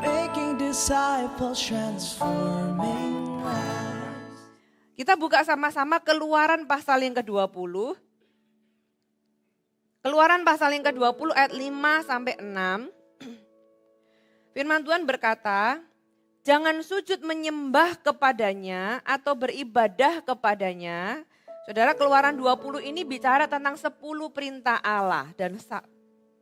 making disciples, transforming lives. Kita buka sama-sama Keluaran pasal yang ke-20. Keluaran pasal yang ke-20 ayat 5 sampai 6. Firman Tuhan berkata, jangan sujud menyembah kepadanya atau beribadah kepadanya. Saudara, Keluaran 20 ini bicara tentang 10 perintah Allah. Dan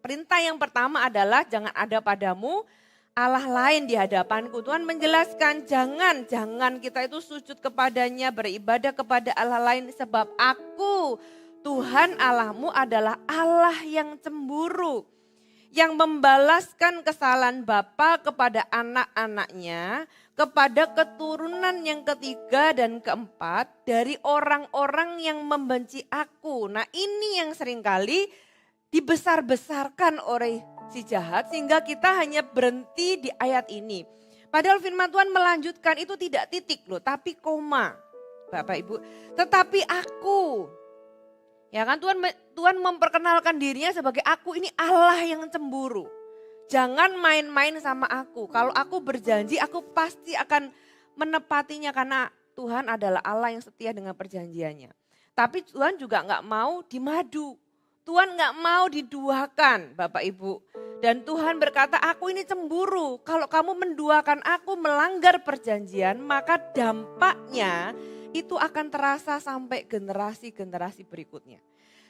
perintah yang pertama adalah jangan ada padamu Allah lain di hadapanku. Tuhan menjelaskan jangan kita itu sujud kepadanya, beribadah kepada Allah lain. Sebab aku, Tuhan Allahmu adalah Allah yang cemburu. Yang membalaskan kesalahan bapa kepada anak-anaknya, kepada keturunan yang ketiga dan keempat dari orang-orang yang membenci aku. Nah ini yang seringkali dibesar-besarkan oleh si jahat sehingga kita hanya berhenti di ayat ini. Padahal firman Tuhan melanjutkan itu tidak titik loh, tapi koma. Bapak Ibu, tetapi aku. Ya kan Tuhan memperkenalkan dirinya sebagai aku ini Allah yang cemburu. Jangan main-main sama aku. Kalau aku berjanji aku pasti akan menepatinya karena Tuhan adalah Allah yang setia dengan perjanjiannya. Tapi Tuhan juga nggak mau dimadu. Tuhan nggak mau diduakan Bapak Ibu. Dan Tuhan berkata aku ini cemburu. Kalau kamu menduakan aku melanggar perjanjian maka dampaknya itu akan terasa sampai generasi-generasi berikutnya.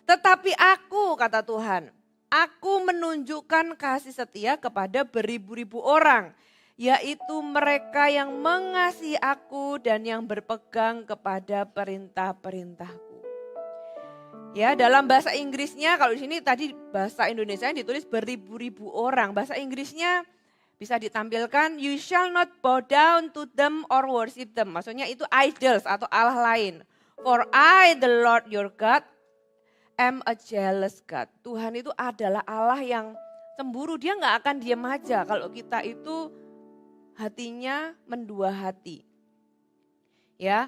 Tetapi aku, kata Tuhan, aku menunjukkan kasih setia kepada beribu-ribu orang. Yaitu mereka yang mengasihi aku dan yang berpegang kepada perintah-perintahku. Ya, dalam bahasa Inggrisnya, kalau di sini tadi bahasa Indonesia ditulis beribu-ribu orang. Bahasa Inggrisnya bisa ditampilkan, you shall not bow down to them or worship them. Maksudnya itu idols atau Allah lain. For I, the Lord your God, am a jealous God. Tuhan itu adalah Allah yang cemburu. Dia gak akan diam aja kalau kita itu hatinya mendua hati. Ya,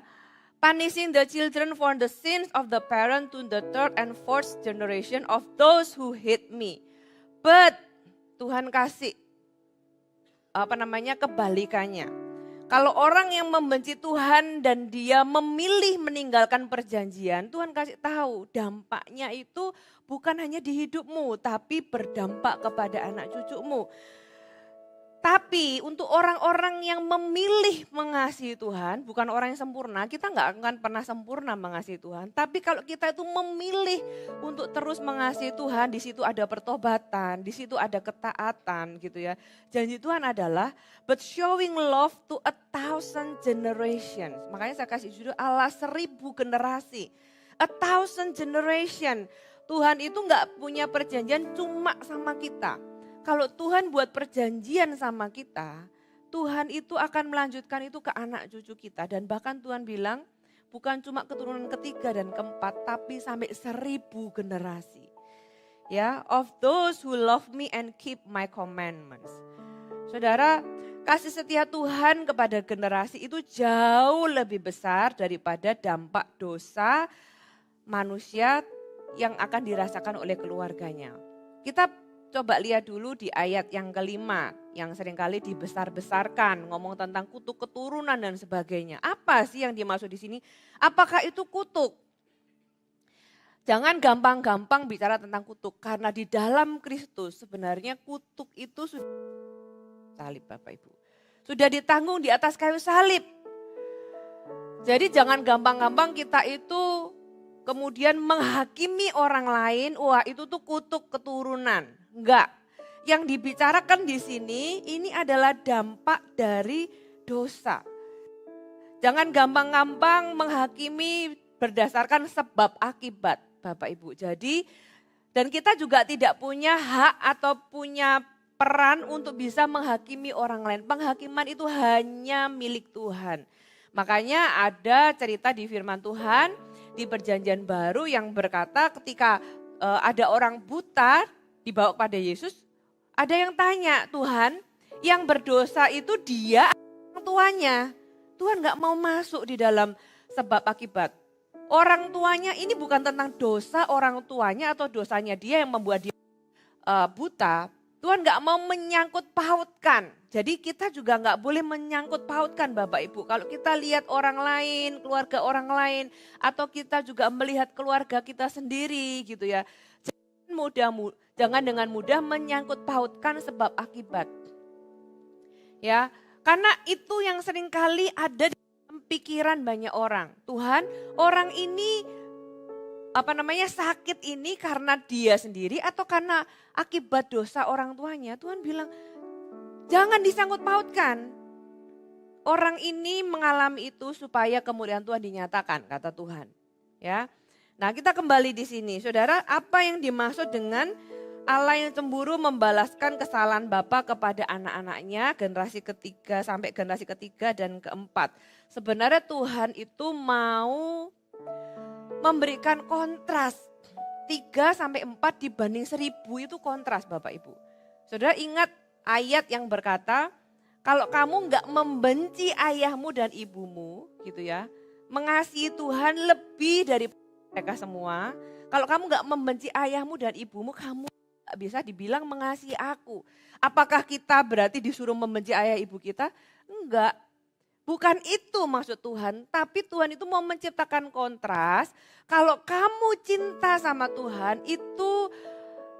punishing the children for the sins of the parent to the third and fourth generation of those who hate me. But Tuhan kasih kebalikannya. Kalau orang yang membenci Tuhan dan dia memilih meninggalkan perjanjian, Tuhan kasih tahu dampaknya itu bukan hanya di hidupmu, tapi berdampak kepada anak cucumu. Tapi untuk orang-orang yang memilih mengasihi Tuhan, bukan orang yang sempurna, kita nggak akan pernah sempurna mengasihi Tuhan. Tapi kalau kita itu memilih untuk terus mengasihi Tuhan, di situ ada pertobatan, di situ ada ketaatan gitu ya. Janji Tuhan adalah, but showing love to 1,000 generations. Makanya saya kasih judul Allah 1,000 generasi. 1,000 generation. Tuhan itu nggak punya perjanjian cuma sama kita. Kalau Tuhan buat perjanjian sama kita, Tuhan itu akan melanjutkan itu ke anak cucu kita. Dan bahkan Tuhan bilang bukan cuma keturunan ketiga dan keempat, tapi sampai 1,000 generasi. Ya, of those who love me and keep my commandments. Saudara, kasih setia Tuhan kepada generasi itu jauh lebih besar daripada dampak dosa manusia yang akan dirasakan oleh keluarganya. Kita coba lihat dulu di ayat yang kelima yang seringkali dibesar-besarkan, ngomong tentang kutuk keturunan dan sebagainya. Apa sih yang dimaksud di sini? Apakah itu kutuk? Jangan gampang-gampang bicara tentang kutuk karena di dalam Kristus sebenarnya kutuk itu sudah salib Bapak Ibu. Sudah ditanggung di atas kayu salib. Jadi jangan gampang-gampang kita itu kemudian menghakimi orang lain, wah itu tuh kutuk keturunan. Enggak, yang dibicarakan di sini ini adalah dampak dari dosa. Jangan gampang-gampang menghakimi berdasarkan sebab akibat Bapak Ibu. Jadi dan kita juga tidak punya hak atau punya peran untuk bisa menghakimi orang lain. Penghakiman itu hanya milik Tuhan. Makanya ada cerita di firman Tuhan di perjanjian baru yang berkata ketika ada orang buta dibawa pada Yesus, ada yang tanya, Tuhan yang berdosa itu dia orang tuanya. Tuhan gak mau masuk di dalam sebab akibat. Orang tuanya ini bukan tentang dosa orang tuanya atau dosanya dia yang membuat dia buta. Tuhan nggak mau menyangkut pautkan. Jadi kita juga nggak boleh menyangkut pautkan Bapak Ibu. Kalau kita lihat orang lain, keluarga orang lain, atau kita juga melihat keluarga kita sendiri gitu ya. Jangan dengan mudah menyangkut pautkan sebab akibat. Ya, karena itu yang seringkali ada di dalam pikiran banyak orang. Tuhan, orang ini sakit ini karena dia sendiri atau karena akibat dosa orang tuanya. Tuhan bilang, jangan disangkut pautkan. Orang ini mengalami itu supaya kemuliaan Tuhan dinyatakan, kata Tuhan. Ya. Nah, kita kembali di sini. Saudara, apa yang dimaksud dengan Allah yang cemburu membalaskan kesalahan Bapa kepada anak-anaknya generasi ketiga sampai generasi ketiga dan keempat. Sebenarnya Tuhan itu mau memberikan kontras 3 sampai 4 dibanding 1000 itu kontras Bapak Ibu. Saudara ingat ayat yang berkata, kalau kamu enggak membenci ayahmu dan ibumu gitu ya, mengasihi Tuhan lebih dari mereka semua. Kalau kamu enggak membenci ayahmu dan ibumu, kamu enggak bisa dibilang mengasihi aku. Apakah kita berarti disuruh membenci ayah ibu kita? Enggak. Bukan itu maksud Tuhan, tapi Tuhan itu mau menciptakan kontras. Kalau kamu cinta sama Tuhan, itu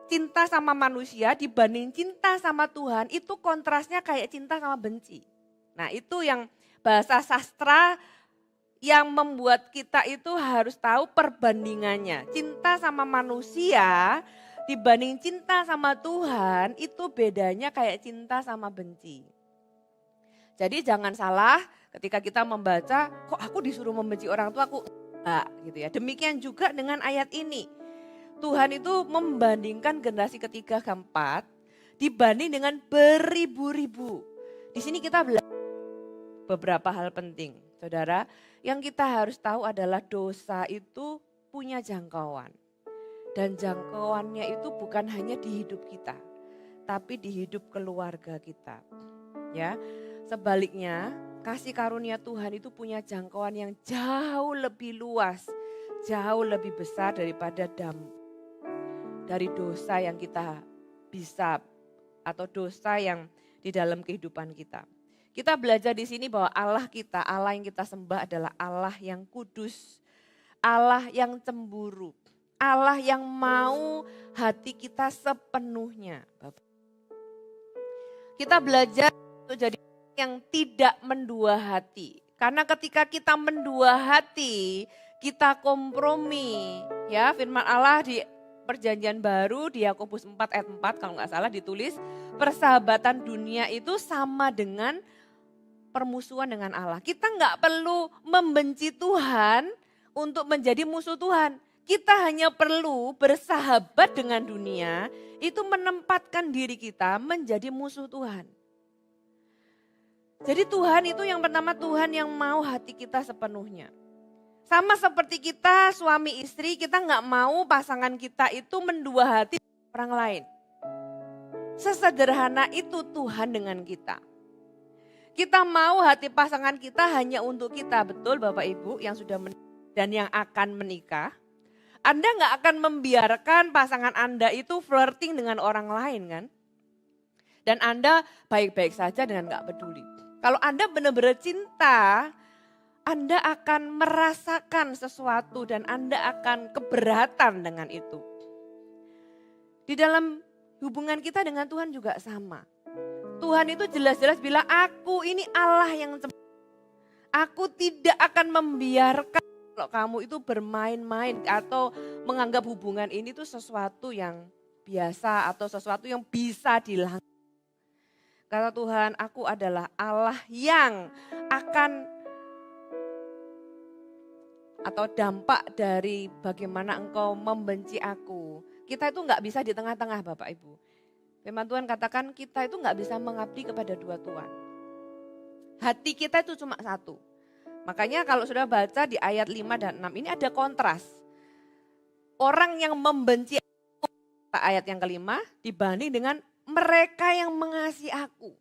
cinta sama manusia dibanding cinta sama Tuhan, itu kontrasnya kayak cinta sama benci. Nah itu yang bahasa sastra yang membuat kita itu harus tahu perbandingannya. Cinta sama manusia dibanding cinta sama Tuhan, itu bedanya kayak cinta sama benci. Jadi jangan salah ketika kita membaca, kok aku disuruh membenci orang tua, aku enggak gitu ya. Demikian juga dengan ayat ini. Tuhan itu membandingkan generasi ketiga keempat dibanding dengan beribu-ribu. Di sini kita belajar beberapa hal penting. Saudara, yang kita harus tahu adalah dosa itu punya jangkauan. Dan jangkauannya itu bukan hanya di hidup kita, tapi di hidup keluarga kita. Ya. Sebaliknya, kasih karunia Tuhan itu punya jangkauan yang jauh lebih luas, jauh lebih besar daripada dari dosa yang kita bisa atau dosa yang di dalam kehidupan kita. Kita belajar di sini bahwa Allah kita, Allah yang kita sembah adalah Allah yang kudus, Allah yang cemburu, Allah yang mau hati kita sepenuhnya. Kita belajar untuk jadi yang tidak mendua hati. Karena ketika kita mendua hati, kita kompromi. Ya, firman Allah di Perjanjian Baru di Yakobus 4 ayat 4 kalau nggak salah ditulis, persahabatan dunia itu sama dengan permusuhan dengan Allah. Kita nggak perlu membenci Tuhan untuk menjadi musuh Tuhan. Kita hanya perlu bersahabat dengan dunia, itu menempatkan diri kita menjadi musuh Tuhan. Jadi Tuhan itu yang pertama, Tuhan yang mau hati kita sepenuhnya. Sama seperti kita suami istri, kita nggak mau pasangan kita itu mendua hati orang lain. Sesederhana itu Tuhan dengan kita. Kita mau hati pasangan kita hanya untuk kita, betul Bapak Ibu yang sudah dan yang akan menikah. Anda nggak akan membiarkan pasangan Anda itu flirting dengan orang lain kan. Dan Anda baik-baik saja dengan nggak peduli. Kalau Anda benar-benar cinta, Anda akan merasakan sesuatu dan Anda akan keberatan dengan itu. Di dalam hubungan kita dengan Tuhan juga sama. Tuhan itu jelas-jelas bilang, aku ini Allah yang cemburu. Aku tidak akan membiarkan kalau kamu itu bermain-main atau menganggap hubungan ini tuh sesuatu yang biasa atau sesuatu yang bisa dilakukan. Kata Tuhan, aku adalah Allah yang akan atau dampak dari bagaimana engkau membenci aku. Kita itu nggak bisa di tengah-tengah Bapak Ibu. Firman Tuhan katakan kita itu nggak bisa mengabdi kepada dua Tuhan. Hati kita itu cuma satu. Makanya kalau sudah baca di ayat 5 dan 6 ini ada kontras. Orang yang membenci aku, ayat yang kelima, dibanding dengan mereka yang mengasihi aku.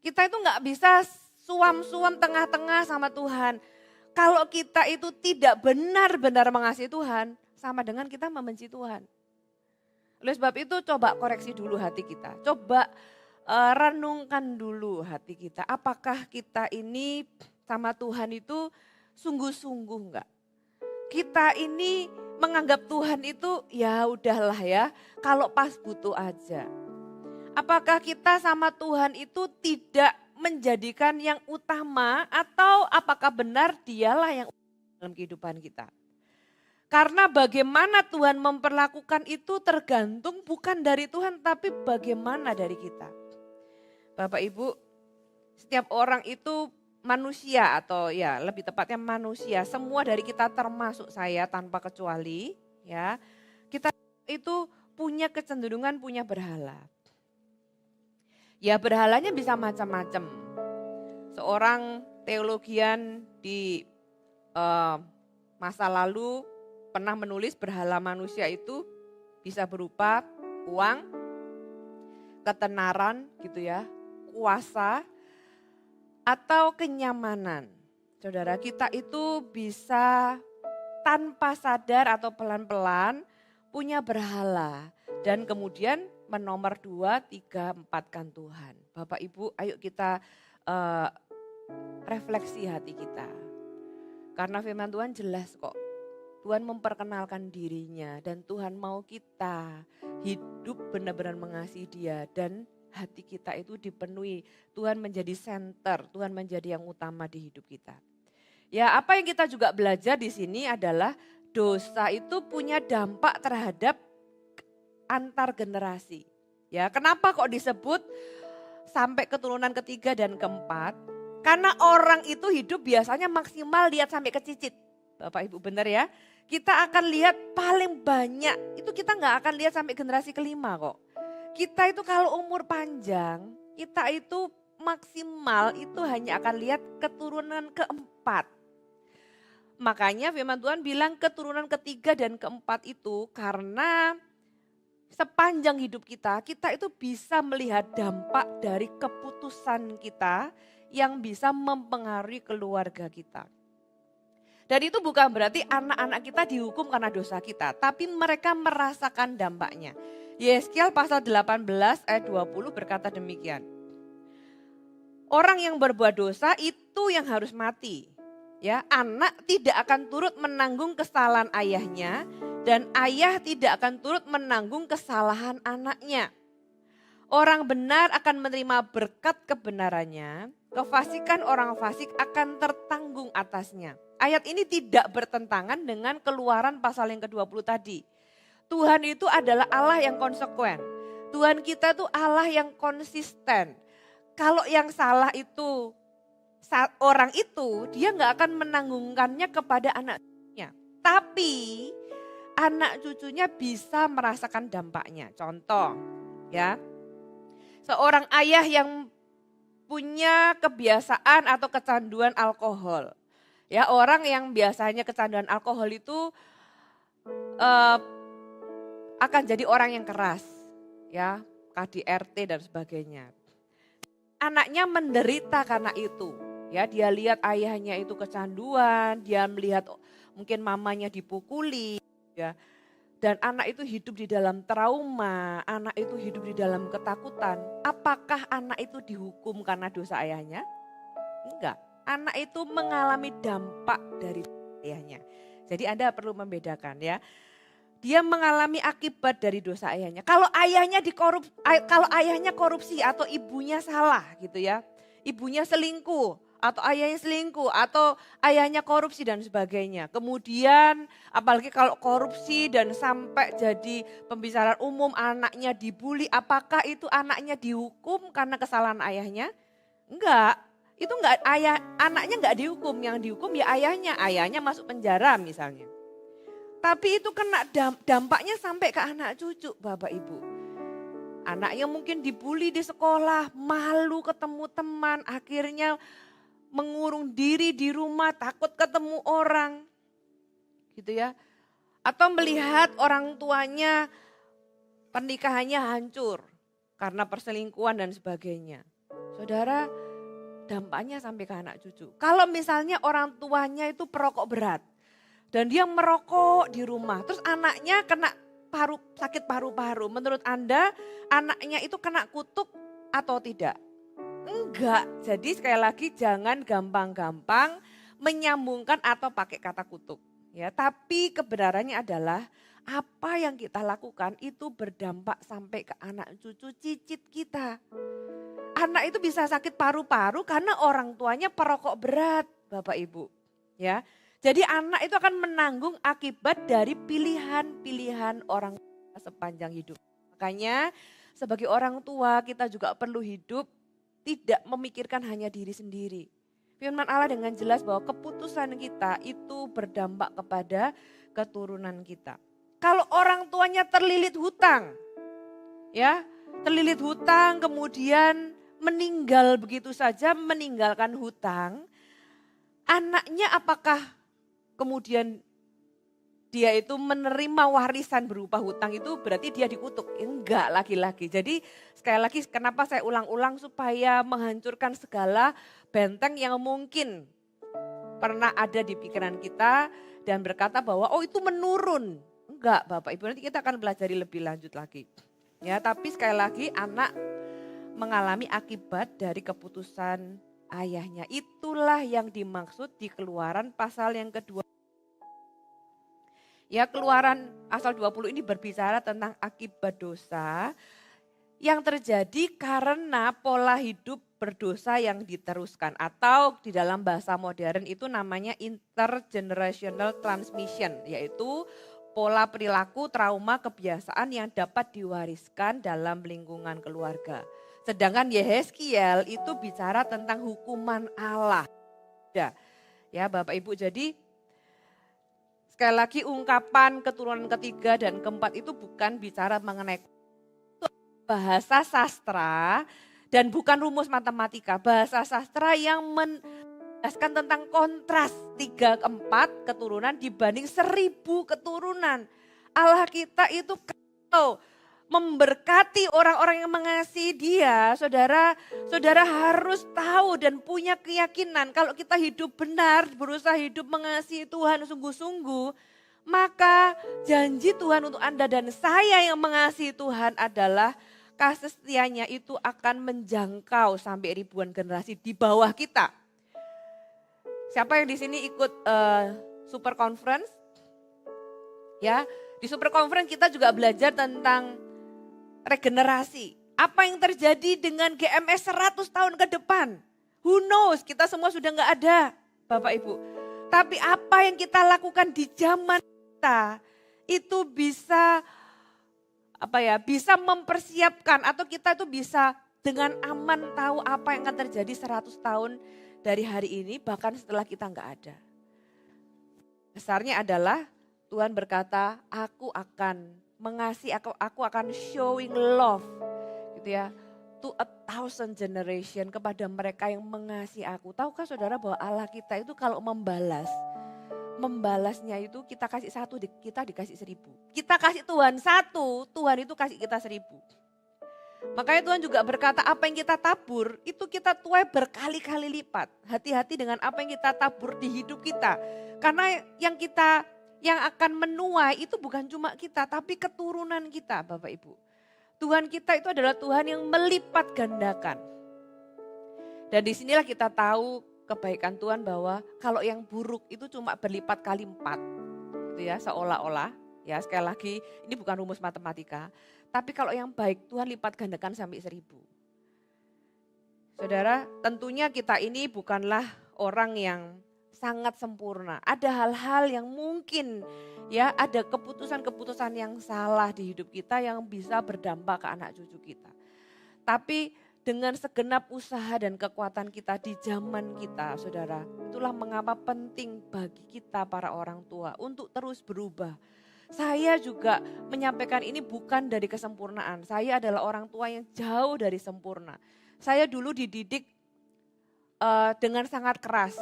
Kita itu nggak bisa suam-suam tengah-tengah sama Tuhan. Kalau kita itu tidak benar-benar mengasihi Tuhan, sama dengan kita membenci Tuhan. Oleh sebab itu coba koreksi dulu hati kita. Coba renungkan dulu hati kita. Apakah kita ini sama Tuhan itu sungguh-sungguh enggak? Kita ini menganggap Tuhan itu ya udahlah ya, kalau pas butuh aja. Apakah kita sama Tuhan itu tidak menjadikan yang utama atau apakah benar dialah yang dalam kehidupan kita? Karena bagaimana Tuhan memperlakukan itu tergantung bukan dari Tuhan tapi bagaimana dari kita. Bapak Ibu, setiap orang itu manusia atau ya lebih tepatnya manusia, semua dari kita termasuk saya tanpa kecuali ya. Kita itu punya kecenderungan punya berhala. Ya berhalanya bisa macam-macam. Seorang teologian di masa lalu pernah menulis berhala manusia itu bisa berupa uang, ketenaran gitu ya, kuasa, atau kenyamanan. Saudara, kita itu bisa tanpa sadar atau pelan-pelan punya berhala. Dan kemudian menomor 2, 3, 4-kan Tuhan. Bapak Ibu ayo kita refleksi hati kita. Karena firman Tuhan jelas kok. Tuhan memperkenalkan dirinya dan Tuhan mau kita hidup benar-benar mengasihi Dia dan hati kita itu dipenuhi. Tuhan menjadi center, Tuhan menjadi yang utama di hidup kita. Ya, apa yang kita juga belajar di sini adalah dosa itu punya dampak terhadap antar generasi. Ya, kenapa kok disebut sampai keturunan ketiga dan keempat? Karena orang itu hidup biasanya maksimal lihat sampai ke cicit. Bapak Ibu benar ya? Kita akan lihat paling banyak, itu kita nggak akan lihat sampai generasi kelima kok. Kita itu kalau umur panjang, kita itu maksimal itu hanya akan lihat keturunan keempat. Makanya firman Tuhan bilang keturunan ketiga dan keempat itu karena sepanjang hidup kita itu bisa melihat dampak dari keputusan kita yang bisa mempengaruhi keluarga kita. Dan itu bukan berarti anak-anak kita dihukum karena dosa kita, tapi mereka merasakan dampaknya. Yeskiel pasal 18 ayat 20 berkata demikian. Orang yang berbuat dosa itu yang harus mati. Ya, anak tidak akan turut menanggung kesalahan ayahnya dan ayah tidak akan turut menanggung kesalahan anaknya. Orang benar akan menerima berkat kebenarannya, kefasikan orang fasik akan tertanggung atasnya. Ayat ini tidak bertentangan dengan Keluaran pasal yang ke-20 tadi. Tuhan itu adalah Allah yang konsekuen. Tuhan kita itu Allah yang konsisten. Kalau yang salah itu orang itu dia nggak akan menanggungkannya kepada anak-anaknya. Tapi anak cucunya bisa merasakan dampaknya. Contoh ya, seorang ayah yang punya kebiasaan atau kecanduan alkohol. Ya, orang yang biasanya kecanduan alkohol itu akan jadi orang yang keras, ya, KDRT dan sebagainya. Anaknya menderita karena itu, ya, dia lihat ayahnya itu kecanduan, dia melihat mungkin mamanya dipukuli, ya, dan anak itu hidup di dalam trauma, anak itu hidup di dalam ketakutan. Apakah anak itu dihukum karena dosa ayahnya? Enggak, anak itu mengalami dampak dari ayahnya. Jadi Anda perlu membedakan ya. Dia mengalami akibat dari dosa ayahnya. Kalau ayahnya korupsi atau ibunya salah gitu ya. Ibunya selingkuh atau ayahnya selingkuh atau ayahnya korupsi dan sebagainya. Kemudian apalagi kalau korupsi dan sampai jadi pembicaraan umum anaknya dibully, apakah itu anaknya dihukum karena kesalahan ayahnya? Enggak. Itu enggak, anaknya enggak dihukum, yang dihukum ya ayahnya masuk penjara misalnya. Tapi itu kena dampaknya sampai ke anak cucu Bapak Ibu. Anaknya mungkin dibully di sekolah, malu ketemu teman, akhirnya mengurung diri di rumah, takut ketemu orang. Gitu ya. Atau melihat orang tuanya pernikahannya hancur karena perselingkuhan dan sebagainya. Saudara, dampaknya sampai ke anak cucu. Kalau misalnya orang tuanya itu perokok berat dan dia merokok di rumah, terus anaknya kena sakit paru-paru. Menurut Anda anaknya itu kena kutuk atau tidak? Enggak. Jadi sekali lagi jangan gampang-gampang menyambungkan atau pakai kata kutuk. Ya, tapi kebenarannya adalah apa yang kita lakukan itu berdampak sampai ke anak cucu cicit kita. Anak itu bisa sakit paru-paru karena orang tuanya perokok berat, Bapak Ibu. Ya. Jadi anak itu akan menanggung akibat dari pilihan-pilihan orang tua sepanjang hidup. Makanya sebagai orang tua kita juga perlu hidup tidak memikirkan hanya diri sendiri. Firman Allah dengan jelas bahwa keputusan kita itu berdampak kepada keturunan kita. Kalau orang tuanya terlilit hutang, ya, terlilit hutang kemudian meninggal begitu saja, meninggalkan hutang, anaknya apakah kemudian dia itu menerima warisan berupa hutang itu berarti dia dikutuk? Enggak lagi-lagi. Jadi sekali lagi kenapa saya ulang-ulang supaya menghancurkan segala benteng yang mungkin pernah ada di pikiran kita dan berkata bahwa oh itu menurun. Enggak Bapak Ibu, nanti kita akan pelajari lebih lanjut lagi. Ya, tapi sekali lagi anak mengalami akibat dari keputusan ayahnya. Itulah yang dimaksud di Keluaran pasal yang kedua. Ya, Keluaran pasal 20 ini berbicara tentang akibat dosa yang terjadi karena pola hidup berdosa yang diteruskan. Atau di dalam bahasa modern itu namanya intergenerational transmission, yaitu pola perilaku, trauma, kebiasaan yang dapat diwariskan dalam lingkungan keluarga. Sedangkan Yehezkiel itu bicara tentang hukuman Allah. Ya Bapak Ibu, jadi sekali lagi ungkapan keturunan ketiga dan keempat itu bukan bicara mengenai bahasa sastra dan bukan rumus matematika. Bahasa sastra yang menjelaskan tentang kontras 3 ke 4 keturunan dibanding 1000 keturunan. Allah kita itu kalau memberkati orang-orang yang mengasihi Dia, saudara harus tahu dan punya keyakinan kalau kita hidup benar, berusaha hidup mengasihi Tuhan sungguh-sungguh, maka janji Tuhan untuk Anda dan saya yang mengasihi Tuhan adalah kasih setianya itu akan menjangkau sampai ribuan generasi di bawah kita. Siapa yang di sini ikut Super Conference? Ya, di Super Conference kita juga belajar tentang regenerasi. Apa yang terjadi dengan GMS 100 tahun ke depan? Who knows, kita semua sudah gak ada Bapak Ibu. Tapi apa yang kita lakukan di zaman kita itu bisa bisa mempersiapkan atau kita itu bisa dengan aman tahu apa yang akan terjadi 100 tahun dari hari ini bahkan setelah kita gak ada. Besarnya adalah Tuhan berkata, aku akan mengasihi, aku akan showing love gitu ya, to 1,000 generation kepada mereka yang mengasihi aku. Tahukah saudara bahwa Allah kita itu kalau membalasnya itu kita kasih 1, kita dikasih 1000. Kita kasih Tuhan 1, Tuhan itu kasih kita 1000. Makanya Tuhan juga berkata apa yang kita tabur itu kita tuai berkali-kali lipat. Hati-hati dengan apa yang kita tabur di hidup kita. Karena yang akan menuai itu bukan cuma kita, tapi keturunan kita Bapak Ibu. Tuhan kita itu adalah Tuhan yang melipat gandakan. Dan disinilah kita tahu kebaikan Tuhan bahwa kalau yang buruk itu cuma berlipat kali 4. Gitu ya, seolah-olah. Ya sekali lagi ini bukan rumus matematika. Tapi kalau yang baik Tuhan lipat gandakan sampai 1000. Saudara, tentunya kita ini bukanlah orang yang sangat sempurna. Ada hal-hal yang mungkin ya ada keputusan-keputusan yang salah di hidup kita yang bisa berdampak ke anak cucu kita. Tapi dengan segenap usaha dan kekuatan kita di zaman kita, saudara, itulah mengapa penting bagi kita para orang tua untuk terus berubah. Saya juga menyampaikan ini bukan dari kesempurnaan. Saya adalah orang tua yang jauh dari sempurna. Saya dulu dididik dengan sangat keras.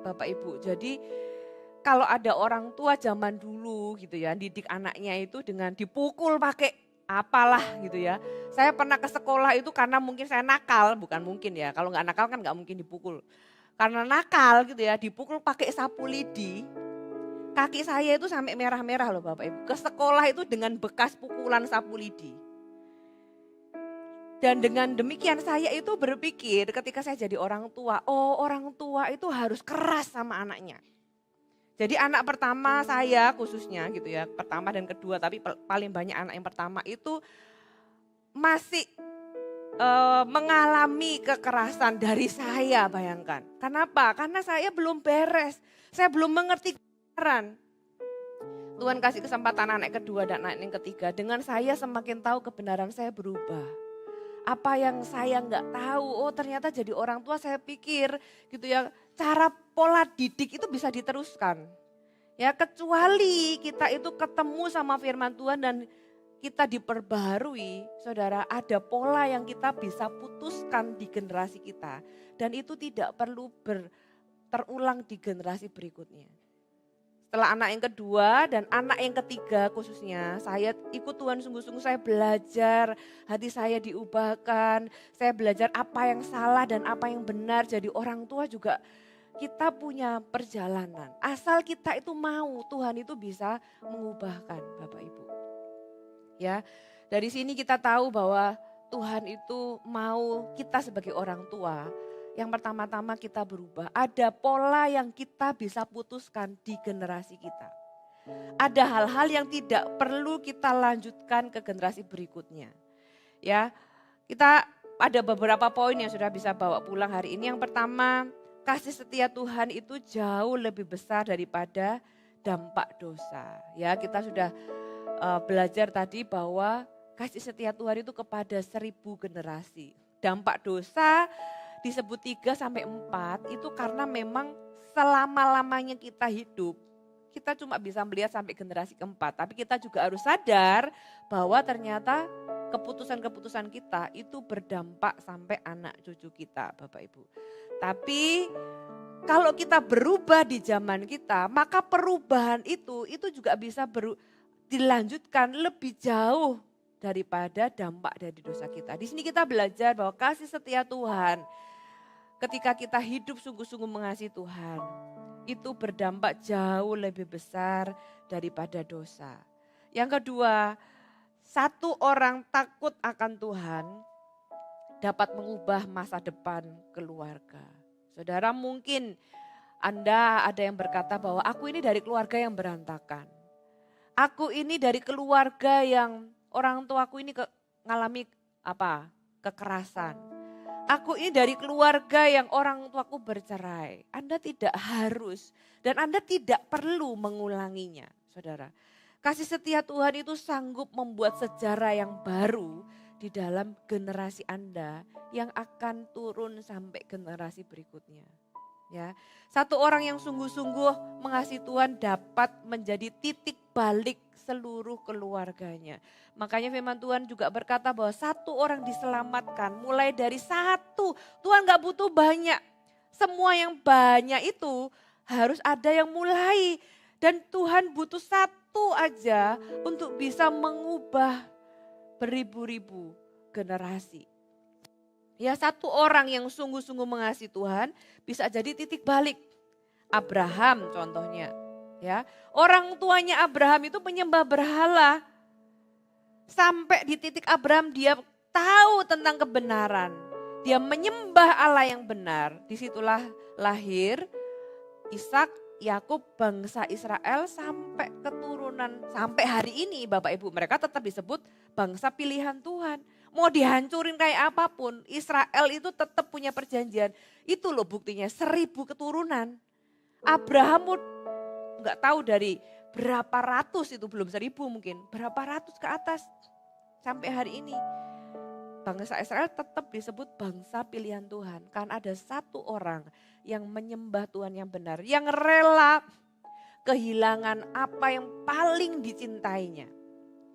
Bapak Ibu, jadi kalau ada orang tua zaman dulu gitu ya, didik anaknya itu dengan dipukul pakai apalah gitu ya. Saya pernah ke sekolah itu karena mungkin saya nakal, bukan mungkin ya, kalau nggak nakal kan nggak mungkin dipukul. Karena nakal gitu ya, dipukul pakai sapu lidi. Kaki saya itu sampai merah-merah loh Bapak Ibu. Ke sekolah itu dengan bekas pukulan sapu lidi. Dan dengan demikian saya itu berpikir ketika saya jadi orang tua, oh orang tua itu harus keras sama anaknya. Jadi anak pertama saya khususnya gitu ya, pertama dan kedua, tapi paling banyak anak yang pertama itu masih mengalami kekerasan dari saya, bayangkan. Kenapa? Karena saya belum beres, saya belum mengerti kebenaran. Tuhan kasih kesempatan anak kedua dan anak yang ketiga, dengan saya semakin tahu kebenaran saya berubah. Apa yang saya nggak tahu, oh ternyata jadi orang tua saya pikir gitu ya, cara pola didik itu bisa diteruskan. Ya kecuali kita itu ketemu sama firman Tuhan dan kita diperbaharui, saudara, ada pola yang kita bisa putuskan di generasi kita. Dan itu tidak perlu terulang di generasi berikutnya. Setelah anak yang kedua dan anak yang ketiga khususnya, saya ikut Tuhan sungguh-sungguh, saya belajar, hati saya diubahkan, saya belajar apa yang salah dan apa yang benar. Jadi orang tua juga kita punya perjalanan. Asal kita itu mau, Tuhan itu bisa mengubahkan Bapak Ibu. Ya, dari sini kita tahu bahwa Tuhan itu mau kita sebagai orang tua. Yang pertama-tama kita berubah. Ada pola yang kita bisa putuskan di generasi kita. Ada hal-hal yang tidak perlu kita lanjutkan ke generasi berikutnya. Ya, kita ada beberapa poin yang sudah bisa bawa pulang hari ini. Yang pertama, kasih setia Tuhan itu jauh lebih besar daripada dampak dosa. Ya, kita sudah belajar tadi bahwa kasih setia Tuhan itu kepada 1000 generasi. Dampak dosa disebut 3-4 itu karena memang selama-lamanya kita hidup, kita cuma bisa melihat sampai generasi keempat. Tapi kita juga harus sadar bahwa ternyata keputusan-keputusan kita itu berdampak sampai anak cucu kita, Bapak Ibu. Tapi kalau kita berubah di zaman kita, maka perubahan itu juga bisa dilanjutkan lebih jauh daripada dampak dari dosa kita. Di sini kita belajar bahwa kasih setia Tuhan ketika kita hidup sungguh-sungguh mengasihi Tuhan, itu berdampak jauh lebih besar daripada dosa. Yang kedua, satu orang takut akan Tuhan dapat mengubah masa depan keluarga. Saudara, mungkin Anda ada yang berkata bahwa aku ini dari keluarga yang berantakan. Aku ini dari keluarga yang orang tuaku ini mengalami kekerasan. Aku ini dari keluarga yang orang tuaku bercerai. Anda tidak harus dan Anda tidak perlu mengulanginya, saudara. Kasih setia Tuhan itu sanggup membuat sejarah yang baru di dalam generasi Anda yang akan turun sampai generasi berikutnya. Ya, satu orang yang sungguh-sungguh mengasihi Tuhan dapat menjadi titik balik seluruh keluarganya. Makanya firman Tuhan juga berkata bahwa satu orang diselamatkan mulai dari satu. Tuhan gak butuh banyak. Semua yang banyak itu harus ada yang mulai. Dan Tuhan butuh satu aja untuk bisa mengubah beribu-ribu generasi. Ya, satu orang yang sungguh-sungguh mengasihi Tuhan bisa jadi titik balik. Abraham contohnya. Ya, orang tuanya Abraham itu penyembah berhala. Sampai di titik Abraham dia tahu tentang kebenaran. Dia menyembah Allah yang benar. Disitulah lahir Ishak, Yakub, bangsa Israel sampai keturunan. Sampai hari ini Bapak Ibu, mereka tetap disebut bangsa pilihan Tuhan. Mau dihancurin kayak apapun, Israel itu tetap punya perjanjian. Itu loh buktinya, 1000 keturunan. Abraham nggak tahu dari berapa ratus, itu belum 1000 mungkin, berapa ratus ke atas sampai hari ini. Bangsa Israel tetap disebut bangsa pilihan Tuhan. Karena ada satu orang yang menyembah Tuhan yang benar, yang rela kehilangan apa yang paling dicintainya.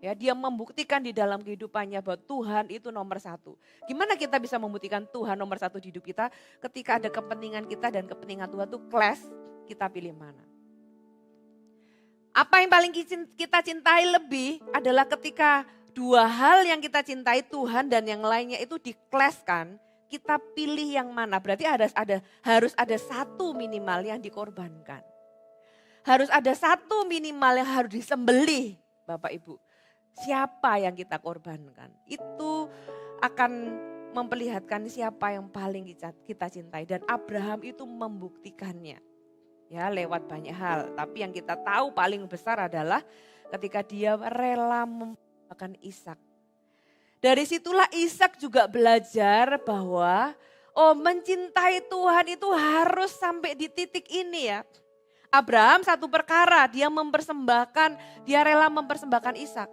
Ya, dia membuktikan di dalam kehidupannya bahwa Tuhan itu nomor satu. Gimana kita bisa membuktikan Tuhan nomor satu di hidup kita ketika ada kepentingan kita dan kepentingan Tuhan itu clash, kita pilih mana? Apa yang paling kita cintai lebih adalah ketika dua hal yang kita cintai Tuhan dan yang lainnya itu di-clash-kan, kita pilih yang mana? Berarti harus ada satu minimal yang dikorbankan. Harus ada satu minimal yang harus disembelih Bapak Ibu. Siapa yang kita korbankan? Itu akan memperlihatkan siapa yang paling kita cintai. Dan Abraham itu membuktikannya. Ya, lewat banyak hal. Tapi yang kita tahu paling besar adalah ketika dia rela mempersembahkan Ishak. Dari situlah Ishak juga belajar bahwa mencintai Tuhan itu harus sampai di titik ini ya. Abraham satu perkara, dia rela mempersembahkan Ishak.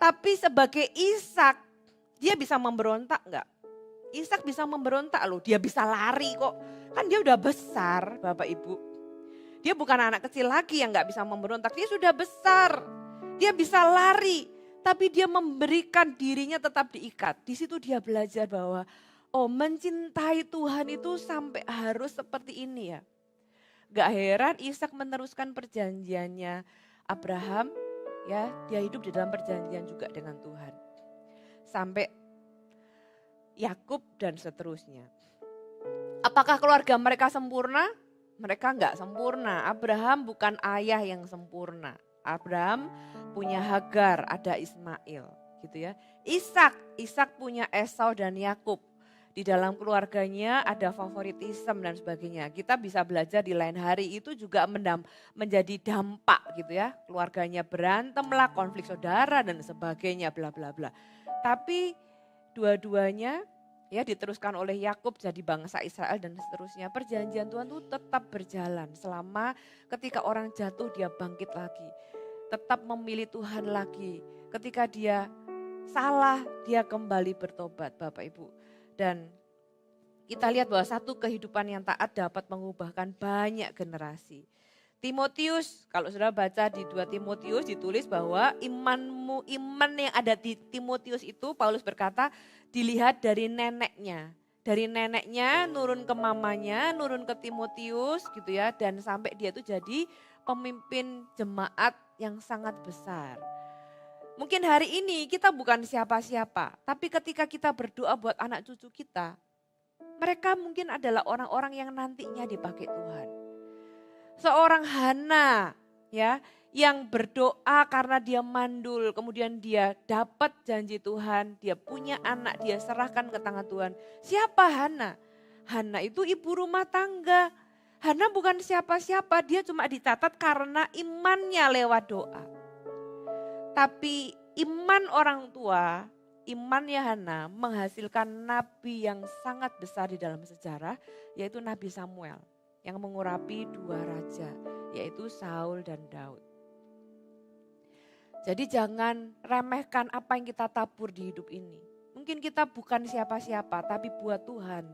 Tapi sebagai Ishak, dia bisa memberontak enggak? Ishak bisa memberontak loh, dia bisa lari kok. Kan dia udah besar Bapak Ibu. Dia bukan anak kecil lagi yang enggak bisa memberontak, dia sudah besar. Dia bisa lari, tapi dia memberikan dirinya tetap diikat. Di situ dia belajar bahwa mencintai Tuhan itu sampai harus seperti ini ya. Gak heran Ishak meneruskan perjanjiannya Abraham, ya dia hidup di dalam perjanjian juga dengan Tuhan. Sampai Yakub dan seterusnya. Apakah keluarga mereka sempurna? Mereka enggak sempurna. Abraham bukan ayah yang sempurna. Abraham punya Hagar, ada Ismail gitu ya. Ishak punya Esau dan Yakub. Di dalam keluarganya ada favoritisme dan sebagainya. Kita bisa belajar di lain hari, itu juga menjadi dampak gitu ya. Keluarganya berantem lah, konflik saudara dan sebagainya bla bla bla. Tapi dua-duanya ya diteruskan oleh Yakub jadi bangsa Israel dan seterusnya. Perjanjian Tuhan itu tetap berjalan selama ketika orang jatuh dia bangkit lagi. Tetap memilih Tuhan lagi. Ketika dia salah dia kembali bertobat Bapak Ibu. Dan kita lihat bahwa satu kehidupan yang taat dapat mengubahkan banyak generasi. Timotius, kalau sudah baca di 2 Timotius ditulis bahwa iman yang ada di Timotius itu Paulus berkata dilihat dari neneknya. Dari neneknya nurun ke mamanya, nurun ke Timotius gitu ya. Dan sampai dia itu jadi pemimpin jemaat yang sangat besar. Mungkin hari ini kita bukan siapa-siapa, tapi ketika kita berdoa buat anak cucu kita, mereka mungkin adalah orang-orang yang nantinya dipakai Tuhan. Seorang Hana ya, yang berdoa karena dia mandul, kemudian dia dapat janji Tuhan, dia punya anak, dia serahkan ke tangan Tuhan. Siapa Hana? Hana itu ibu rumah tangga. Hana bukan siapa-siapa, dia cuma dicatat karena imannya lewat doa. Tapi iman orang tua, imannya Hana menghasilkan nabi yang sangat besar di dalam sejarah, yaitu Nabi Samuel yang mengurapi 2 raja, yaitu Saul dan Daud. Jadi jangan remehkan apa yang kita tabur di hidup ini. Mungkin kita bukan siapa-siapa, tapi buat Tuhan,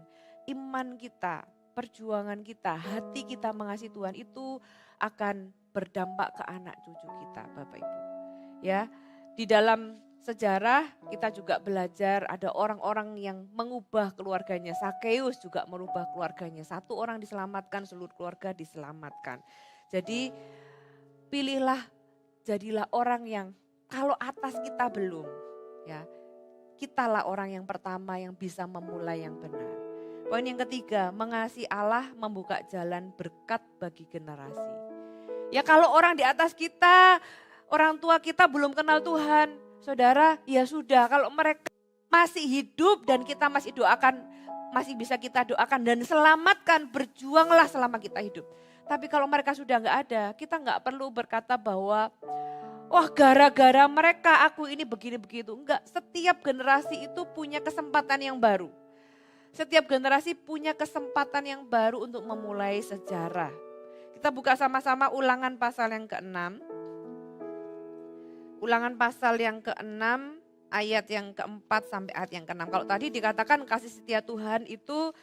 iman kita, perjuangan kita, hati kita mengasihi Tuhan itu akan berdampak ke anak cucu kita Bapak Ibu. Ya, di dalam sejarah kita juga belajar ada orang-orang yang mengubah keluarganya. Sakeus juga merubah keluarganya. 1 orang diselamatkan, seluruh keluarga diselamatkan. Jadi pilihlah, jadilah orang yang kalau atas kita belum, ya kitalah orang yang pertama yang bisa memulai yang benar. Poin yang ketiga, mengasihi Allah membuka jalan berkat bagi generasi. Ya kalau orang di atas kita, orang tua kita belum kenal Tuhan, saudara, ya sudah. Kalau mereka masih hidup dan kita masih doakan, masih bisa kita doakan dan selamatkan, berjuanglah selama kita hidup. Tapi kalau mereka sudah nggak ada, kita nggak perlu berkata bahwa, wah gara-gara mereka aku ini begini begitu. Enggak, setiap generasi itu punya kesempatan yang baru. Setiap generasi punya kesempatan yang baru untuk memulai sejarah. Kita buka sama-sama Ulangan pasal yang ke-6. Ulangan pasal yang ke-6 ayat yang ke-4 sampai ayat yang ke-6. Kalau tadi dikatakan kasih setia Tuhan itu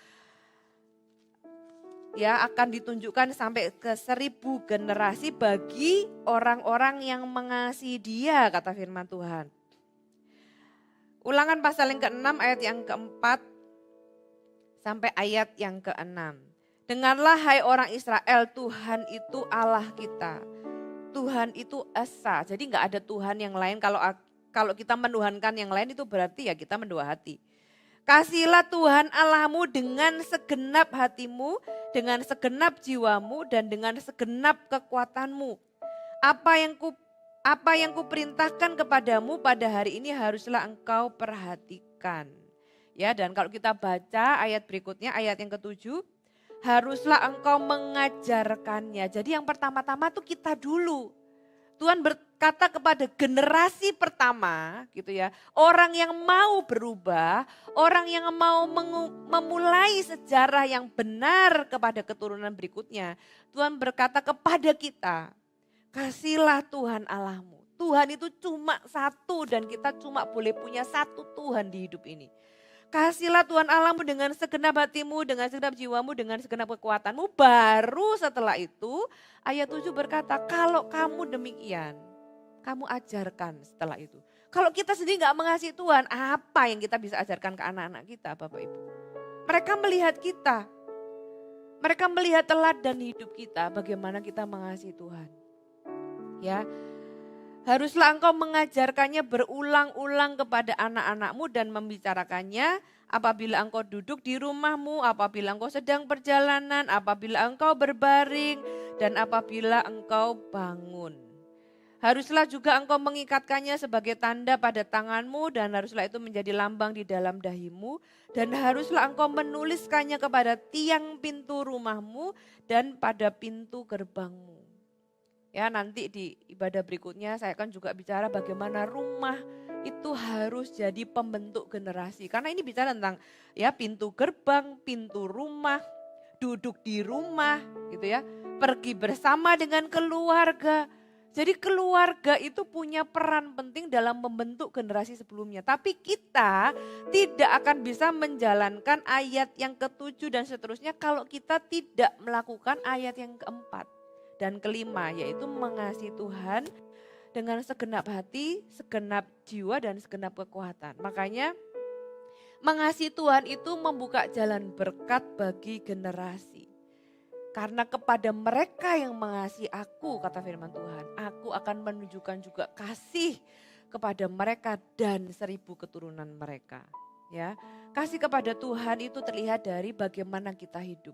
ya akan ditunjukkan sampai ke 1000 generasi bagi orang-orang yang mengasihi Dia, kata firman Tuhan. Ulangan pasal yang ke-6 ayat yang ke-4 sampai ayat yang ke-6. Dengarlah hai orang Israel, Tuhan itu Allah kita. Tuhan itu Esa, jadi enggak ada Tuhan yang lain. Kalau kita menuhankan yang lain itu berarti ya kita mendua hati. Kasihilah Tuhan Allahmu dengan segenap hatimu, dengan segenap jiwamu, dan dengan segenap kekuatanmu. Apa yang kuperintahkan kepadamu pada hari ini haruslah engkau perhatikan. Ya, dan kalau kita baca ayat berikutnya, ayat yang ketujuh, haruslah engkau mengajarkannya. Jadi yang pertama-tama tuh kita dulu. Tuhan berkata kepada generasi pertama gitu ya, orang yang mau berubah, orang yang mau memulai sejarah yang benar kepada keturunan berikutnya. Tuhan berkata kepada kita, kasihlah Tuhan Allahmu. Tuhan itu cuma satu dan kita cuma boleh punya satu Tuhan di hidup ini. Kasihlah Tuhan Allahmu dengan segenap hatimu, dengan segenap jiwamu, dengan segenap kekuatanmu. Baru setelah itu ayat 7 berkata, kalau kamu demikian, kamu ajarkan setelah itu. Kalau kita sendiri gak mengasihi Tuhan, apa yang kita bisa ajarkan ke anak-anak kita Bapak Ibu? Mereka melihat kita, mereka melihat teladan hidup kita, bagaimana kita mengasihi Tuhan. Ya, haruslah engkau mengajarkannya berulang-ulang kepada anak-anakmu dan membicarakannya apabila engkau duduk di rumahmu, apabila engkau sedang perjalanan, apabila engkau berbaring, dan apabila engkau bangun. Haruslah juga engkau mengikatkannya sebagai tanda pada tanganmu dan haruslah itu menjadi lambang di dalam dahimu. Dan haruslah engkau menuliskannya kepada tiang pintu rumahmu dan pada pintu gerbangmu. Ya, nanti di ibadah berikutnya saya akan juga bicara bagaimana rumah itu harus jadi pembentuk generasi. Karena ini bicara tentang ya pintu gerbang, pintu rumah, duduk di rumah gitu ya. Pergi bersama dengan keluarga. Jadi keluarga itu punya peran penting dalam membentuk generasi sebelumnya. Tapi kita tidak akan bisa menjalankan ayat yang ketujuh dan seterusnya kalau kita tidak melakukan ayat yang keempat. Dan kelima yaitu mengasihi Tuhan dengan segenap hati, segenap jiwa dan segenap kekuatan. Makanya mengasihi Tuhan itu membuka jalan berkat bagi generasi. Karena kepada mereka yang mengasihi aku, kata firman Tuhan, aku akan menunjukkan juga kasih kepada mereka dan 1000 keturunan mereka. Ya, kasih kepada Tuhan itu terlihat dari bagaimana kita hidup.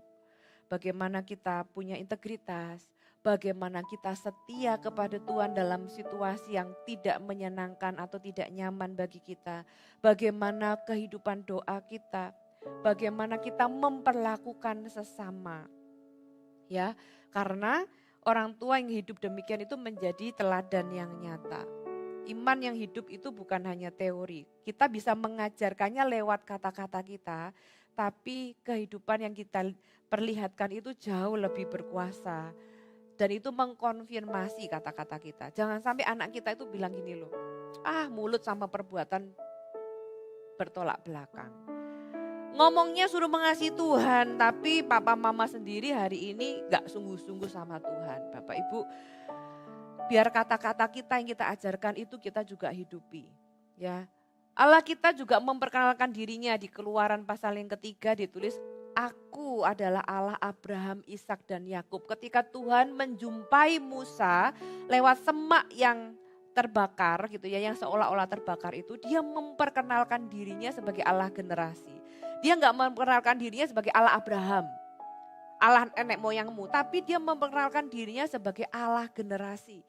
Bagaimana kita punya integritas, bagaimana kita setia kepada Tuhan dalam situasi yang tidak menyenangkan atau tidak nyaman bagi kita. Bagaimana kehidupan doa kita, bagaimana kita memperlakukan sesama. Ya, karena orang tua yang hidup demikian itu menjadi teladan yang nyata. Iman yang hidup itu bukan hanya teori. Kita bisa mengajarkannya lewat kata-kata kita, tapi kehidupan yang kita perlihatkan itu jauh lebih berkuasa. Dan itu mengkonfirmasi kata-kata kita. Jangan sampai anak kita itu bilang gini loh, mulut sama perbuatan bertolak belakang. Ngomongnya suruh mengasihi Tuhan, tapi papa mama sendiri hari ini gak sungguh-sungguh sama Tuhan. Bapak Ibu, biar kata-kata kita yang kita ajarkan itu kita juga hidupi. Ya, Allah kita juga memperkenalkan dirinya di Keluaran pasal yang ketiga ditulis, Aku adalah Allah Abraham, Ishak dan Yakub. Ketika Tuhan menjumpai Musa lewat semak yang terbakar gitu ya, yang seolah-olah terbakar itu, dia memperkenalkan dirinya sebagai Allah generasi. Dia enggak memperkenalkan dirinya sebagai Allah Abraham, Allah nenek moyangmu, tapi dia memperkenalkan dirinya sebagai Allah generasi.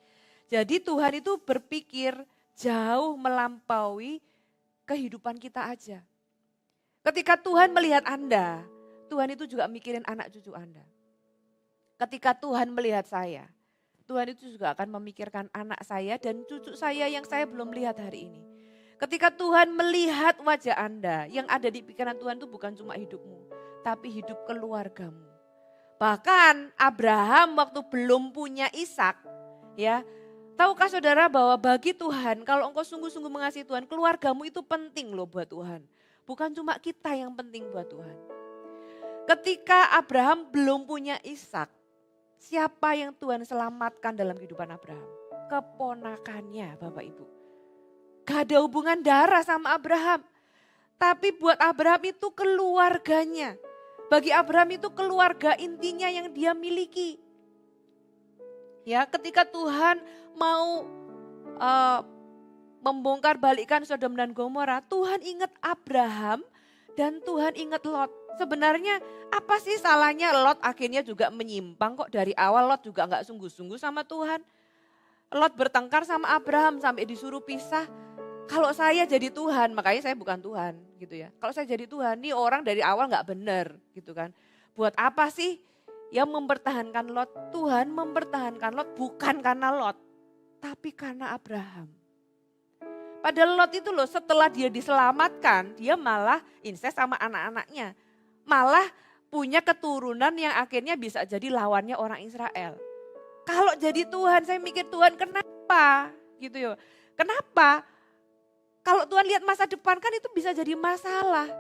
Jadi Tuhan itu berpikir jauh melampaui kehidupan kita aja. Ketika Tuhan melihat Anda, Tuhan itu juga mikirin anak cucu Anda. Ketika Tuhan melihat saya, Tuhan itu juga akan memikirkan anak saya dan cucu saya yang saya belum lihat hari ini. Ketika Tuhan melihat wajah Anda, yang ada di pikiran Tuhan itu bukan cuma hidupmu, tapi hidup keluargamu. Bahkan Abraham waktu belum punya Ishak, ya, tahukah saudara bahwa bagi Tuhan, kalau engkau sungguh-sungguh mengasihi Tuhan, keluargamu itu penting loh buat Tuhan. Bukan cuma kita yang penting buat Tuhan. Ketika Abraham belum punya Ishak, siapa yang Tuhan selamatkan dalam kehidupan Abraham? Keponakannya, Bapak Ibu. Gak ada hubungan darah sama Abraham. Tapi buat Abraham itu keluarganya. Bagi Abraham itu keluarga intinya yang dia miliki. Ya, ketika Tuhan mau membongkar balikkan Sodom dan Gomora, Tuhan ingat Abraham Dan Tuhan ingat Lot. Sebenarnya apa sih salahnya Lot akhirnya juga menyimpang kok dari awal Lot juga gak sungguh-sungguh sama Tuhan. Lot bertengkar sama Abraham sampai disuruh pisah. Kalau saya jadi Tuhan, makanya saya bukan Tuhan gitu ya. Kalau saya jadi Tuhan, nih orang dari awal gak benar gitu kan. Buat apa sih yang mempertahankan Lot? Tuhan mempertahankan Lot bukan karena Lot, tapi karena Abraham. Padahal Lot itu loh setelah dia diselamatkan, dia malah incest sama anak-anaknya. Malah punya keturunan yang akhirnya bisa jadi lawannya orang Israel. Kalau jadi Tuhan, saya mikir Tuhan kenapa gitu ya. Kenapa? Kalau Tuhan lihat masa depan kan itu bisa jadi masalah.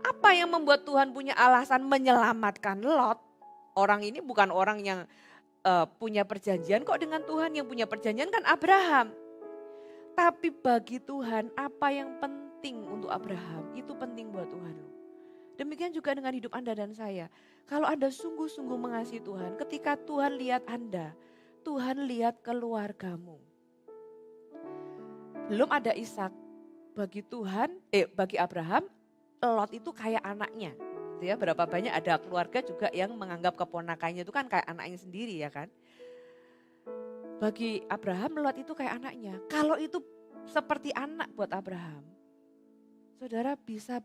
Apa yang membuat Tuhan punya alasan menyelamatkan Lot? Orang ini bukan orang yang punya perjanjian kok dengan Tuhan, yang punya perjanjian kan Abraham. Tapi bagi Tuhan apa yang penting untuk Abraham itu penting buat Tuhan. Demikian juga dengan hidup Anda dan saya. Kalau Anda sungguh-sungguh mengasihi Tuhan, ketika Tuhan lihat Anda, Tuhan lihat keluargamu. Belum ada Ishak, bagi bagi Abraham, Lot itu kayak anaknya. Ya, berapa banyak ada keluarga juga yang menganggap keponakannya itu kan kayak anaknya sendiri ya kan. Bagi Abraham, Lot itu kayak anaknya. Kalau itu seperti anak buat Abraham, saudara bisa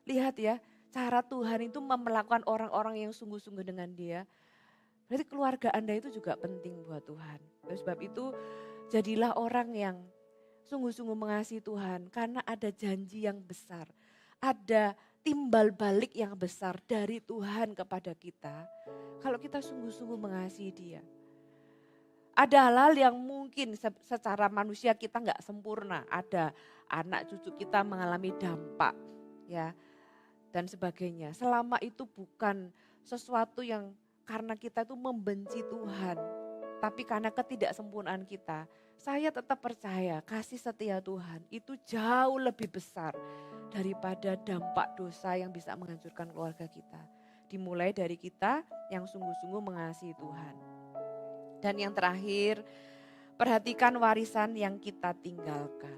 lihat ya, cara Tuhan itu memperlakukan orang-orang yang sungguh-sungguh dengan dia. Berarti keluarga Anda itu juga penting buat Tuhan. Oleh sebab itu, jadilah orang yang sungguh-sungguh mengasihi Tuhan karena ada janji yang besar. Ada timbal balik yang besar dari Tuhan kepada kita. Kalau kita sungguh-sungguh mengasihi Dia. Ada hal yang mungkin secara manusia kita nggak sempurna. Ada anak cucu kita mengalami dampak ya dan sebagainya. Selama itu bukan sesuatu yang karena kita itu membenci Tuhan. Tapi karena ketidaksempurnaan kita, saya tetap percaya kasih setia Tuhan itu jauh lebih besar daripada dampak dosa yang bisa menghancurkan keluarga kita. Dimulai dari kita yang sungguh-sungguh mengasihi Tuhan. Dan yang terakhir, perhatikan warisan yang kita tinggalkan.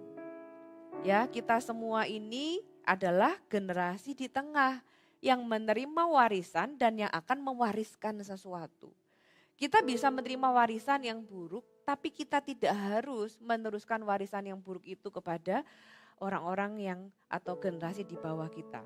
Ya, kita semua ini adalah generasi di tengah yang menerima warisan dan yang akan mewariskan sesuatu. Kita bisa menerima warisan yang buruk, tapi kita tidak harus meneruskan warisan yang buruk itu kepada orang-orang yang atau generasi di bawah kita.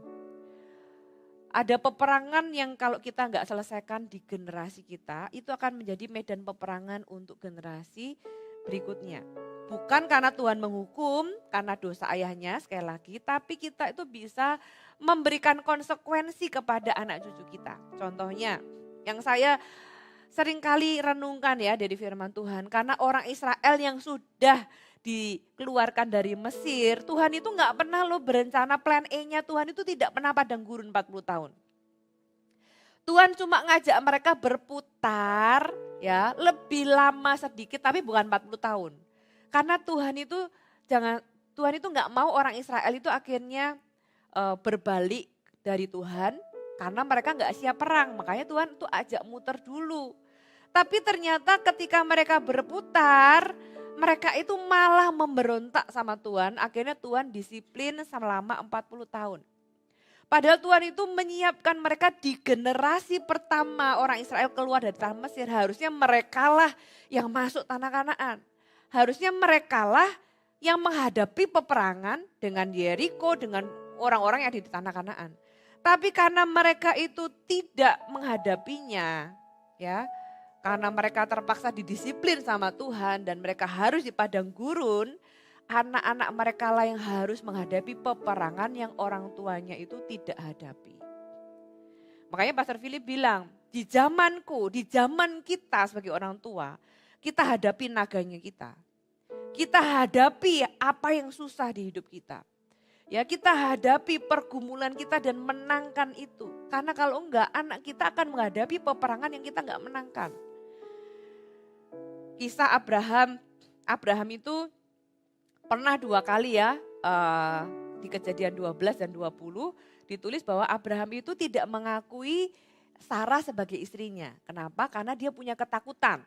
Ada peperangan yang kalau kita nggak selesaikan di generasi kita, itu akan menjadi medan peperangan untuk generasi berikutnya. Bukan karena Tuhan menghukum, karena dosa ayahnya sekali lagi, tapi kita itu bisa memberikan konsekuensi kepada anak cucu kita. Contohnya, yang saya seringkali renungkan ya dari firman Tuhan, karena orang Israel yang sudah dikeluarkan dari Mesir, Tuhan itu nggak pernah loh berencana plan E-nya, Tuhan itu tidak pernah padang gurun 40 tahun. Tuhan cuma ngajak mereka berputar ya lebih lama sedikit tapi bukan 40 tahun. Karena Tuhan itu nggak mau orang Israel itu akhirnya berbalik dari Tuhan karena mereka nggak siap perang, makanya Tuhan itu ajak muter dulu. Tapi ternyata ketika mereka berputar, mereka itu malah memberontak sama Tuhan, akhirnya Tuhan disiplin selama 40 tahun. Padahal Tuhan itu menyiapkan mereka di generasi pertama orang Israel keluar dari tanah Mesir, harusnya merekalah yang masuk tanah Kanaan. Harusnya merekalah yang menghadapi peperangan dengan Yeriko, dengan orang-orang yang ada di tanah Kanaan. Tapi karena mereka itu tidak menghadapinya, ya, karena mereka terpaksa didisiplin sama Tuhan dan mereka harus di padang gurun, anak-anak mereka lah yang harus menghadapi peperangan yang orang tuanya itu tidak hadapi. Makanya Pastor Philip bilang, di zamanku, di zaman kita sebagai orang tua, kita hadapi naganya kita. Kita hadapi apa yang susah di hidup kita. Ya, kita hadapi pergumulan kita dan menangkan itu. Karena kalau enggak, anak kita akan menghadapi peperangan yang kita enggak menangkan. Kisah Abraham itu pernah 2 kali ya, di Kejadian 12 dan 20 ditulis bahwa Abraham itu tidak mengakui Sarah sebagai istrinya. Kenapa? Karena dia punya ketakutan.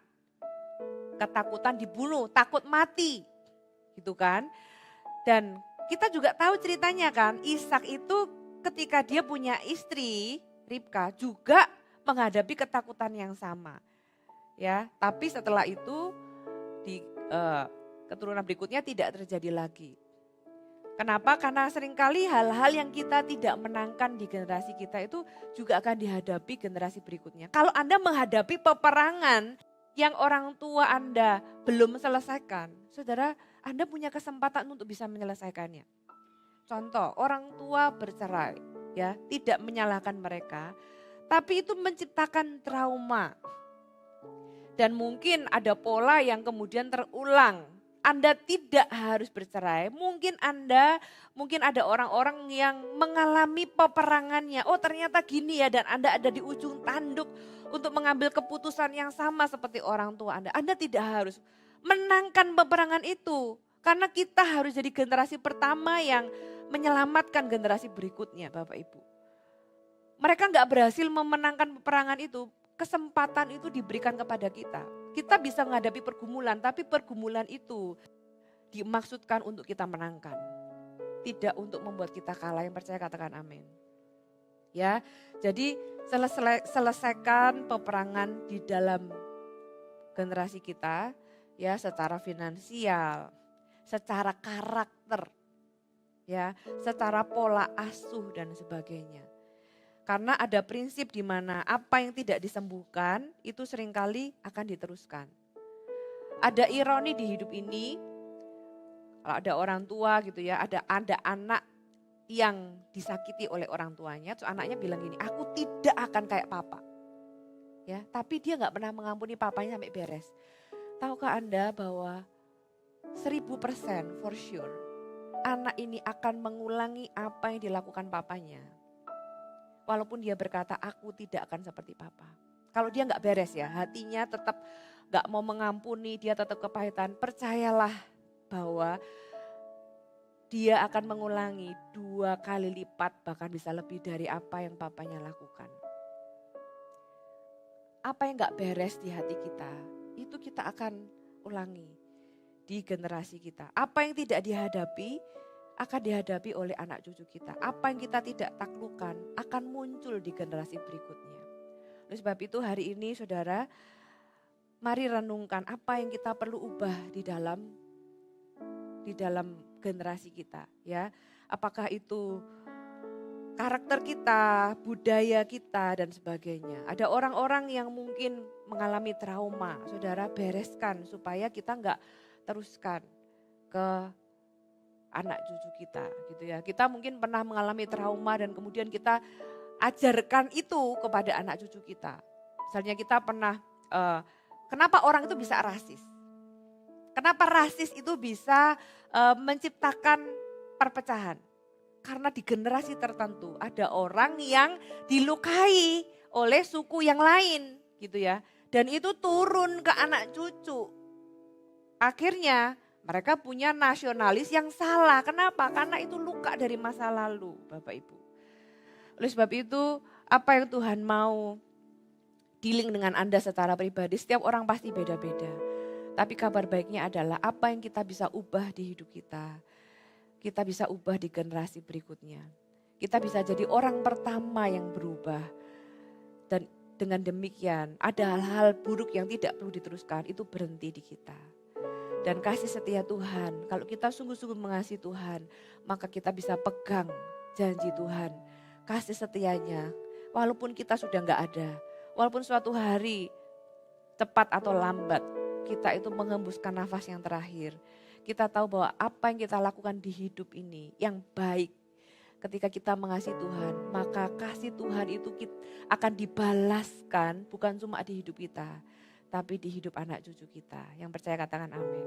Ketakutan dibunuh, takut mati. Gitu kan. Dan kita juga tahu ceritanya kan, Ishak itu ketika dia punya istri, Ribka juga menghadapi ketakutan yang sama. Ya, tapi setelah itu di keturunan berikutnya tidak terjadi lagi. Kenapa? Karena seringkali hal-hal yang kita tidak menangkan di generasi kita itu juga akan dihadapi generasi berikutnya. Kalau Anda menghadapi peperangan yang orang tua Anda belum selesaikan, saudara, Anda punya kesempatan untuk bisa menyelesaikannya. Contoh, orang tua bercerai, ya, tidak menyalahkan mereka, tapi itu menciptakan trauma. Dan mungkin ada pola yang kemudian terulang. Anda tidak harus bercerai. Mungkin ada orang-orang yang mengalami peperangannya. Oh, ternyata gini ya, dan Anda ada di ujung tanduk untuk mengambil keputusan yang sama seperti orang tua Anda. Anda tidak harus menangkan peperangan itu. Karena kita harus jadi generasi pertama yang menyelamatkan generasi berikutnya, Bapak Ibu. Mereka nggak berhasil memenangkan peperangan itu, kesempatan itu diberikan kepada kita. Kita bisa menghadapi pergumulan, tapi pergumulan itu dimaksudkan untuk kita menangkan. Tidak untuk membuat kita kalah. Yang percaya katakan amin. Ya, jadi selesaikan peperangan di dalam generasi kita, ya, secara finansial, secara karakter, ya, secara pola asuh dan sebagainya. Karena ada prinsip di mana apa yang tidak disembuhkan itu seringkali akan diteruskan. Ada ironi di hidup ini, kalau ada orang tua gitu ya, ada anak yang disakiti oleh orang tuanya, terus anaknya bilang gini, aku tidak akan kayak papa. Ya, tapi dia nggak pernah mengampuni papanya sampai beres. Tahukah Anda bahwa 1000% for sure anak ini akan mengulangi apa yang dilakukan papanya. Walaupun dia berkata, aku tidak akan seperti papa. Kalau dia nggak beres ya, hatinya tetap nggak mau mengampuni, dia tetap kepahitan. Percayalah bahwa dia akan mengulangi 2 kali lipat, bahkan bisa lebih dari apa yang papanya lakukan. Apa yang nggak beres di hati kita, itu kita akan ulangi di generasi kita. Apa yang tidak dihadapi, akan dihadapi oleh anak cucu kita. Apa yang kita tidak taklukkan akan muncul di generasi berikutnya. Oleh sebab itu hari ini saudara, mari renungkan apa yang kita perlu ubah di dalam generasi kita, ya. Apakah itu karakter kita, budaya kita dan sebagainya. Ada orang-orang yang mungkin mengalami trauma, saudara bereskan supaya kita enggak teruskan ke anak cucu kita gitu ya. Kita mungkin pernah mengalami trauma dan kemudian kita ajarkan itu kepada anak cucu kita. Misalnya kita pernah, kenapa orang itu bisa rasis? Kenapa rasis itu bisa menciptakan perpecahan? Karena di generasi tertentu ada orang yang dilukai oleh suku yang lain gitu ya. Dan itu turun ke anak cucu. Akhirnya mereka punya nasionalis yang salah. Kenapa? Karena itu luka dari masa lalu, Bapak Ibu. Oleh sebab itu, apa yang Tuhan mau dealing dengan Anda secara pribadi, setiap orang pasti beda-beda. Tapi kabar baiknya adalah apa yang kita bisa ubah di hidup kita bisa ubah di generasi berikutnya. Kita bisa jadi orang pertama yang berubah. Dan dengan demikian, ada hal-hal buruk yang tidak perlu diteruskan, itu berhenti di kita. Dan kasih setia Tuhan, kalau kita sungguh-sungguh mengasihi Tuhan, maka kita bisa pegang janji Tuhan. Kasih setianya, walaupun kita sudah enggak ada, walaupun suatu hari cepat atau lambat, kita itu mengembuskan nafas yang terakhir. Kita tahu bahwa apa yang kita lakukan di hidup ini yang baik. Ketika kita mengasihi Tuhan, maka kasih Tuhan itu akan dibalaskan bukan cuma di hidup kita, tapi di hidup anak cucu kita. Yang percaya katakan amin.